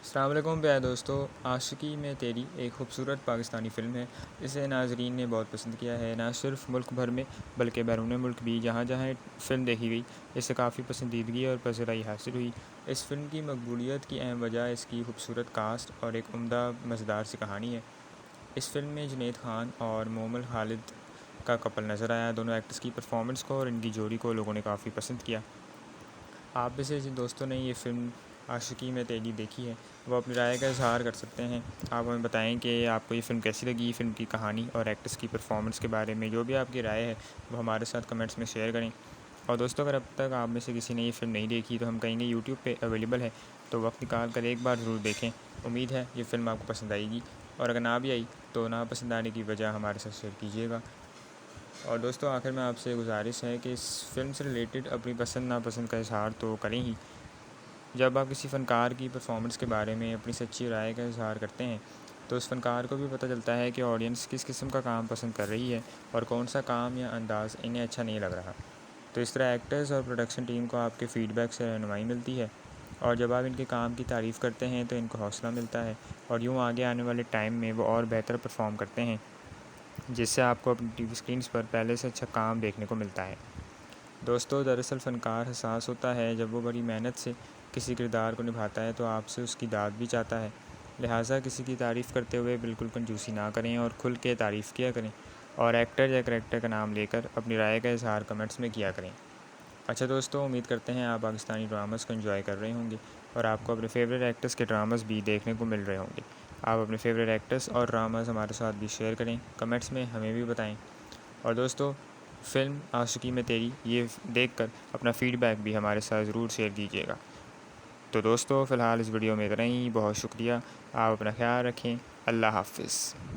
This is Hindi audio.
अस्सलाम वालेकुम प्यारे दोस्तों। आशिकी में तेरी एक खूबसूरत पाकिस्तानी फ़िल्म है। इसे नाज़रीन ने बहुत पसंद किया है, ना सिर्फ मुल्क भर में बल्कि बैरून मुल्क भी। जहाँ जहाँ फ़िल्म देखी गई, इसे काफ़ी पसंदीदगी और पसराई हासिल हुई। इस फ़िल्म की मकबूलियत की अहम वजह इसकी खूबसूरत कास्ट और एक उम्दा मज़ेदार सी कहानी है। इस फ़िल्म में जुनैद खान और मोमल खालिद का कपल नज़र आया। दोनों एक्टर्स की परफॉर्मेंस को और इनकी जोड़ी को लोगों ने काफ़ी पसंद किया। आप में से जिन दोस्तों ने ये फ़िल्म आशिकी में तेरी देखी है, वो अपनी राय का इज़हार कर सकते हैं। आप हमें बताएं कि आपको ये फ़िल्म कैसी लगी, फ़िल्म की कहानी और एक्टर्स की परफॉर्मेंस के बारे में जो भी आपकी राय है वो हमारे साथ कमेंट्स में शेयर करें। और दोस्तों, अगर अब तक आप में से किसी ने ये फ़िल्म नहीं देखी तो हम कहेंगे यूट्यूब पे अवेलेबल है, तो वक्त निकाल कर एक बार ज़रूर देखें। उम्मीद है ये फ़िल्म आपको पसंद आएगी, और अगर ना भी आई तो ना पसंद आने की वजह हमारे साथ शेयर कीजिएगा। और दोस्तों, आखिर में आपसे गुजारिश है कि इस फ़िल्म से रिलेटेड अपनी पसंद नापसंद का इज़हार तो करें ही। जब आप किसी फ़नकार की परफॉर्मेंस के बारे में अपनी सच्ची राय का इज़हार करते हैं, तो उस फ़नकार को भी पता चलता है कि ऑडियंस किस किस्म का काम पसंद कर रही है और कौन सा काम या अंदाज़ इन्हें अच्छा नहीं लग रहा। तो इस तरह एक्टर्स और प्रोडक्शन टीम को आपके फ़ीडबैक से रहनुमाई मिलती है, और जब आप इनके काम की तारीफ़ करते हैं तो इनको हौसला मिलता है, और यूँ आगे आने वाले टाइम में वो और बेहतर परफॉर्म करते हैं, जिससे आपको अपनी टीवी स्क्रीन्स पर पहले से अच्छा काम देखने को मिलता है। दोस्तों, दरअसल फ़नकार हसास होता है जब वो बड़ी मेहनत से किसी किरदार को निभाता है तो आपसे उसकी दाद भी चाहता है। लिहाजा किसी की तारीफ़ करते हुए बिल्कुल कंजूसी ना करें और खुल के तारीफ़ किया करें, और एक्टर या करैक्टर का नाम लेकर अपनी राय का इज़हार कमेंट्स में किया करें। अच्छा दोस्तों, उम्मीद करते हैं आप पाकिस्तानी ड्रामास को एंजॉय कर रहे होंगे और आपको अपने फेवरेट एक्टर्स के ड्रामास भी देखने को मिल रहे होंगे। आप अपने फेवरेट एक्टर्स और ड्रामास हमारे साथ भी शेयर करें, कमेंट्स में हमें भी बताएं। और दोस्तों, फ़िल्म आशिकी में तेरी ये देखकर अपना फ़ीडबैक भी हमारे साथ ज़रूर शेयर कीजिएगा। तो दोस्तों, फ़िलहाल इस वीडियो में इतना ही। बहुत शुक्रिया। आप अपना ख़्याल रखें। अल्लाह हाफ़िज़।